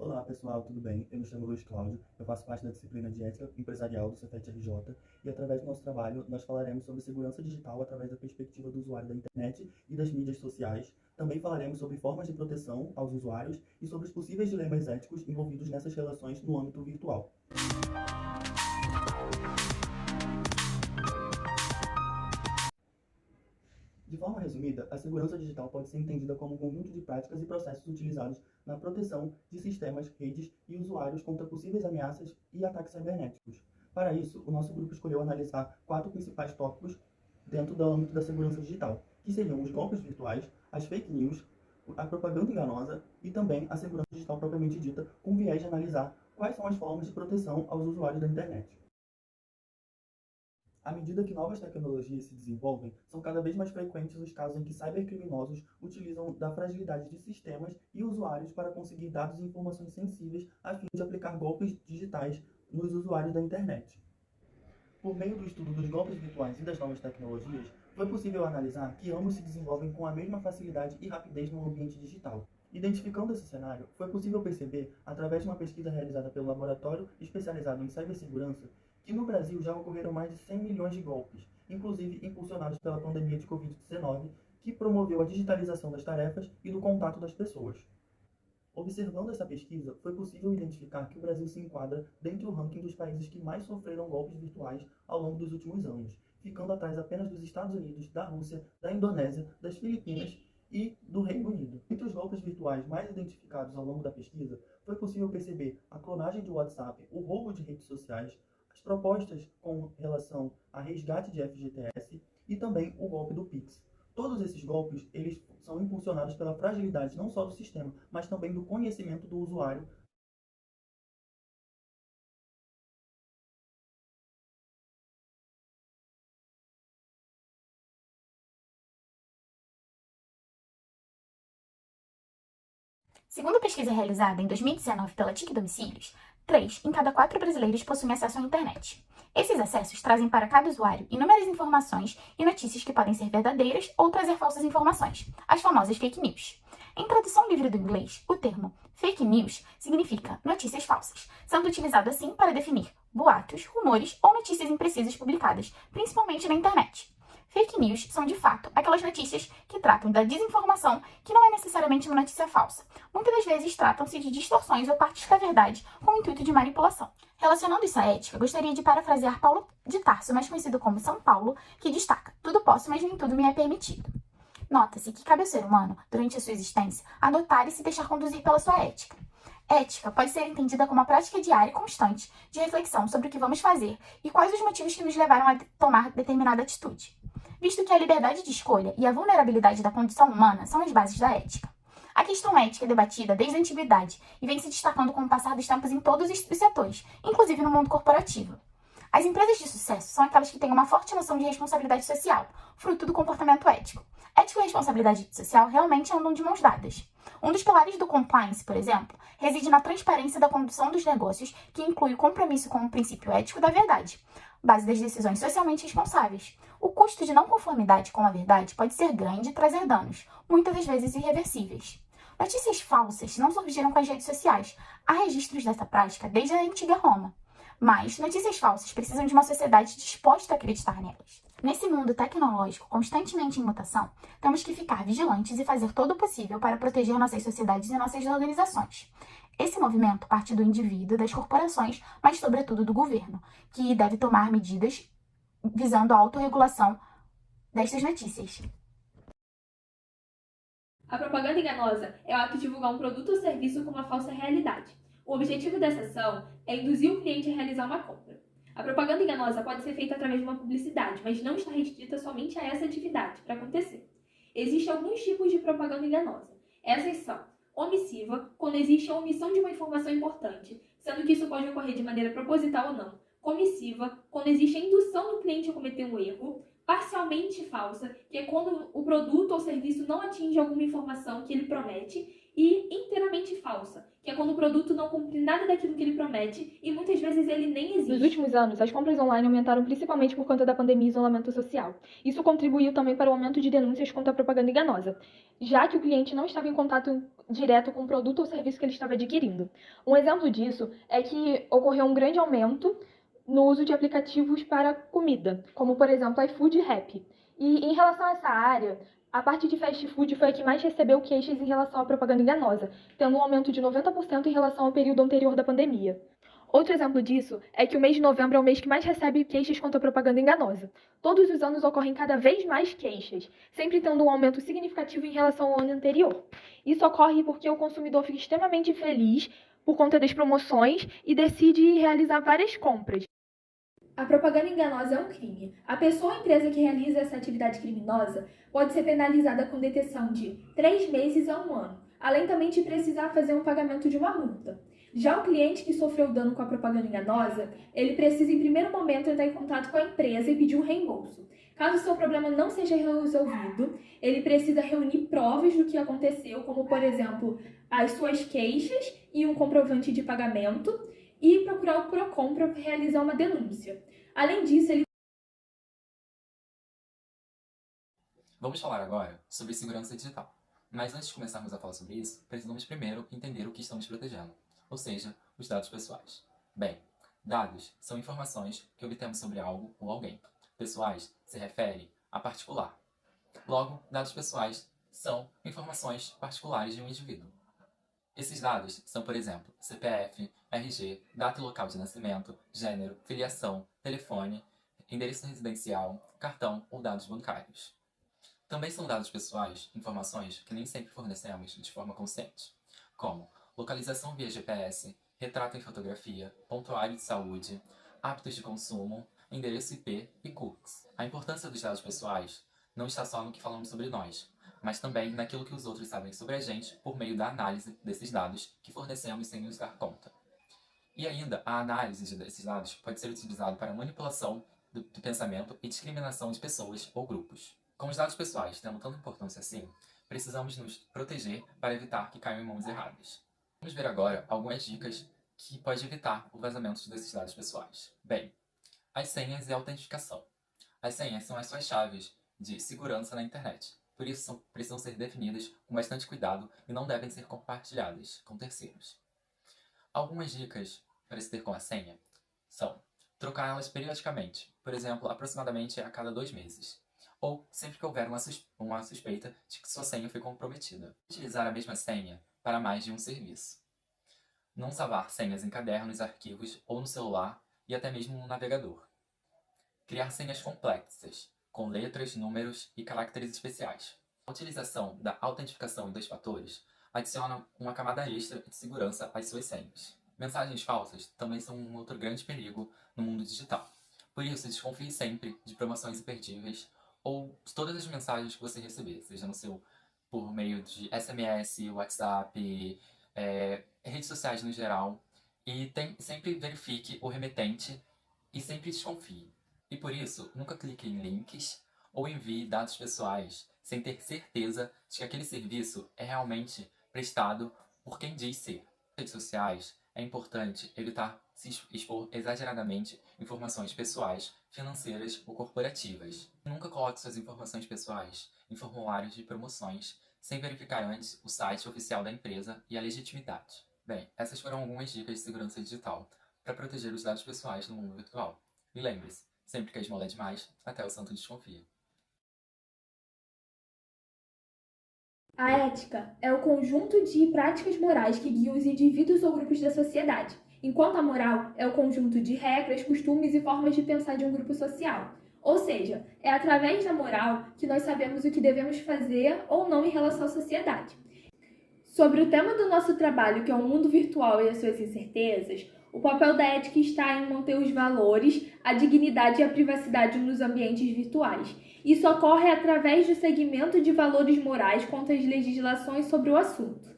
Olá pessoal, tudo bem? Eu me chamo Luiz Cláudio, eu faço parte da disciplina de Ética Empresarial do Cefet-RJ e através do nosso trabalho nós falaremos sobre segurança digital através da perspectiva do usuário da internet e das mídias sociais. Também falaremos sobre formas de proteção aos usuários e sobre os possíveis dilemas éticos envolvidos nessas relações no âmbito virtual. De forma resumida, a segurança digital pode ser entendida como um conjunto de práticas e processos utilizados na proteção de sistemas, redes e usuários contra possíveis ameaças e ataques cibernéticos. Para isso, o nosso grupo escolheu analisar 4 principais tópicos dentro do âmbito da segurança digital, que seriam os golpes virtuais, as fake news, a propaganda enganosa e também a segurança digital propriamente dita, com viés de analisar quais são as formas de proteção aos usuários da internet. À medida que novas tecnologias se desenvolvem, são cada vez mais frequentes os casos em que cybercriminosos utilizam da fragilidade de sistemas e usuários para conseguir dados e informações sensíveis a fim de aplicar golpes digitais nos usuários da internet. Por meio do estudo dos golpes virtuais e das novas tecnologias, foi possível analisar que ambos se desenvolvem com a mesma facilidade e rapidez no ambiente digital. Identificando esse cenário, foi possível perceber, através de uma pesquisa realizada pelo Laboratório Especializado em Cibersegurança, que no Brasil já ocorreram mais de 100 milhões de golpes, inclusive impulsionados pela pandemia de Covid-19, que promoveu a digitalização das tarefas e do contato das pessoas. Observando essa pesquisa, foi possível identificar que o Brasil se enquadra dentro do ranking dos países que mais sofreram golpes virtuais ao longo dos últimos anos, ficando atrás apenas dos Estados Unidos, da Rússia, da Indonésia, das Filipinas e do Reino Unido. Entre os golpes virtuais mais identificados ao longo da pesquisa, foi possível perceber a clonagem de WhatsApp, o roubo de redes sociais, as propostas com relação a resgate de FGTS e também o golpe do Pix. Todos esses golpes, eles são impulsionados pela fragilidade não só do sistema, mas também do conhecimento do usuário. Segundo pesquisa realizada em 2019 pela TIC Domicílios, 3 em cada 4 brasileiros possuem acesso à internet. Esses acessos trazem para cada usuário inúmeras informações e notícias que podem ser verdadeiras ou trazer falsas informações, as famosas fake news. Em tradução livre do inglês, o termo fake news significa notícias falsas, sendo utilizado assim para definir boatos, rumores ou notícias imprecisas publicadas, principalmente na internet. Fake news são, de fato, aquelas notícias que tratam da desinformação, que não é necessariamente uma notícia falsa. Muitas das vezes tratam-se de distorções ou partes da verdade com o intuito de manipulação. Relacionando isso à ética, gostaria de parafrasear Paulo de Tarso, mais conhecido como São Paulo, que destaca: tudo posso, mas nem tudo me é permitido. Nota-se que cabe ao ser humano, durante a sua existência, adotar e se deixar conduzir pela sua ética. Ética pode ser entendida como a prática diária e constante de reflexão sobre o que vamos fazer e quais os motivos que nos levaram a tomar determinada atitude, visto que a liberdade de escolha e a vulnerabilidade da condição humana são as bases da ética. A questão ética é debatida desde a antiguidade e vem se destacando com o passar dos tempos em todos os setores, inclusive no mundo corporativo. As empresas de sucesso são aquelas que têm uma forte noção de responsabilidade social, fruto do comportamento ético. Ética e responsabilidade social realmente andam de mãos dadas. Um dos pilares do compliance, por exemplo, reside na transparência da condução dos negócios, que inclui o compromisso com o princípio ético da verdade, base das decisões socialmente responsáveis. O custo de não conformidade com a verdade pode ser grande e trazer danos, muitas das vezes irreversíveis. Notícias falsas não surgiram com as redes sociais. Há registros dessa prática desde a antiga Roma. Mas notícias falsas precisam de uma sociedade disposta a acreditar nelas. Nesse mundo tecnológico constantemente em mutação, temos que ficar vigilantes e fazer todo o possível para proteger nossas sociedades e nossas organizações. Esse movimento parte do indivíduo, das corporações, mas sobretudo do governo, que deve tomar medidas visando a autorregulação destas notícias. A propaganda enganosa é o ato de divulgar um produto ou serviço com uma falsa realidade. O objetivo dessa ação é induzir o cliente a realizar uma compra. A propaganda enganosa pode ser feita através de uma publicidade, mas não está restrita somente a essa atividade para acontecer. Existem alguns tipos de propaganda enganosa. Essas são omissiva, quando existe a omissão de uma informação importante, sendo que isso pode ocorrer de maneira proposital ou não. Comissiva, quando existe a indução do cliente a cometer um erro. Parcialmente falsa, que é quando o produto ou serviço não atinge alguma informação que ele promete. E inteiramente falsa, falsa, que é quando o produto não cumpre nada daquilo que ele promete e muitas vezes ele nem existe. Nos últimos anos, as compras online aumentaram principalmente por conta da pandemia e isolamento social. Isso contribuiu também para o aumento de denúncias contra a propaganda enganosa, já que o cliente não estava em contato direto com o produto ou serviço que ele estava adquirindo. Um exemplo disso é que ocorreu um grande aumento no uso de aplicativos para comida, como por exemplo iFood e Rappi. E em relação a essa área, a parte de fast food foi a que mais recebeu queixas em relação à propaganda enganosa, tendo um aumento de 90% em relação ao período anterior da pandemia. Outro exemplo disso é que o mês de novembro é o mês que mais recebe queixas contra a propaganda enganosa. Todos os anos ocorrem cada vez mais queixas, sempre tendo um aumento significativo em relação ao ano anterior. Isso ocorre porque o consumidor fica extremamente feliz por conta das promoções e decide realizar várias compras. A propaganda enganosa é um crime. A pessoa ou empresa que realiza essa atividade criminosa pode ser penalizada com detenção de 3 meses a 1 ano, além também de precisar fazer um pagamento de uma multa. Já o cliente que sofreu dano com a propaganda enganosa, ele precisa em primeiro momento entrar em contato com a empresa e pedir um reembolso. Caso seu problema não seja resolvido, ele precisa reunir provas do que aconteceu, como por exemplo, as suas queixas e um comprovante de pagamento, e procurar o PROCON para realizar uma denúncia. Além disso, ele... Vamos falar agora sobre segurança digital. Mas antes de começarmos a falar sobre isso, precisamos primeiro entender o que estamos protegendo, ou seja, os dados pessoais. Bem, dados são informações que obtemos sobre algo ou alguém. Pessoais se refere a particular. Logo, dados pessoais são informações particulares de um indivíduo. Esses dados são, por exemplo, CPF, RG, data e local de nascimento, gênero, filiação, telefone, endereço residencial, cartão ou dados bancários. Também são dados pessoais informações que nem sempre fornecemos de forma consciente, como localização via GPS, retrato em fotografia, pontuário de saúde, hábitos de consumo, endereço IP e cookies. A importância dos dados pessoais não está só no que falamos sobre nós, mas também naquilo que os outros sabem sobre a gente por meio da análise desses dados que fornecemos sem nos dar conta. E ainda, a análise desses dados pode ser utilizada para manipulação do pensamento e discriminação de pessoas ou grupos. Com os dados pessoais tendo tanta importância assim, precisamos nos proteger para evitar que caiam em mãos erradas. Vamos ver agora algumas dicas que podem evitar o vazamento desses dados pessoais. Bem, as senhas e a autentificação. As senhas são as suas chaves de segurança na internet. Por isso, precisam ser definidas com bastante cuidado e não devem ser compartilhadas com terceiros. Algumas dicas para se ter com a senha são trocar elas periodicamente, por exemplo, aproximadamente a cada 2 meses, ou sempre que houver uma suspeita de que sua senha foi comprometida. Utilizar a mesma senha para mais de um serviço. Não salvar senhas em cadernos, arquivos ou no celular e até mesmo no navegador. Criar senhas complexas, com letras, números e caracteres especiais. A utilização da autentificação em 2 fatores adiciona uma camada extra de segurança às suas senhas. Mensagens falsas também são um outro grande perigo no mundo digital. Por isso, desconfie sempre de promoções imperdíveis ou de todas as mensagens que você receber, seja por meio de SMS, WhatsApp, redes sociais no geral. E sempre verifique o remetente e sempre desconfie. E por isso, nunca clique em links ou envie dados pessoais sem ter certeza de que aquele serviço é realmente prestado por quem diz ser. Nas redes sociais, é importante evitar se expor exageradamente informações pessoais, financeiras ou corporativas. Nunca coloque suas informações pessoais em formulários de promoções sem verificar antes o site oficial da empresa e a legitimidade. Bem, essas foram algumas dicas de segurança digital para proteger os dados pessoais no mundo virtual. E lembre-se, sempre que a esmola é demais, até o santo desconfia. A ética é o conjunto de práticas morais que guiam os indivíduos ou grupos da sociedade, enquanto a moral é o conjunto de regras, costumes e formas de pensar de um grupo social. Ou seja, é através da moral que nós sabemos o que devemos fazer ou não em relação à sociedade. Sobre o tema do nosso trabalho, que é o mundo virtual e as suas incertezas, o papel da ética está em manter os valores, a dignidade e a privacidade nos ambientes virtuais. Isso ocorre através do segmento de valores morais quanto às legislações sobre o assunto.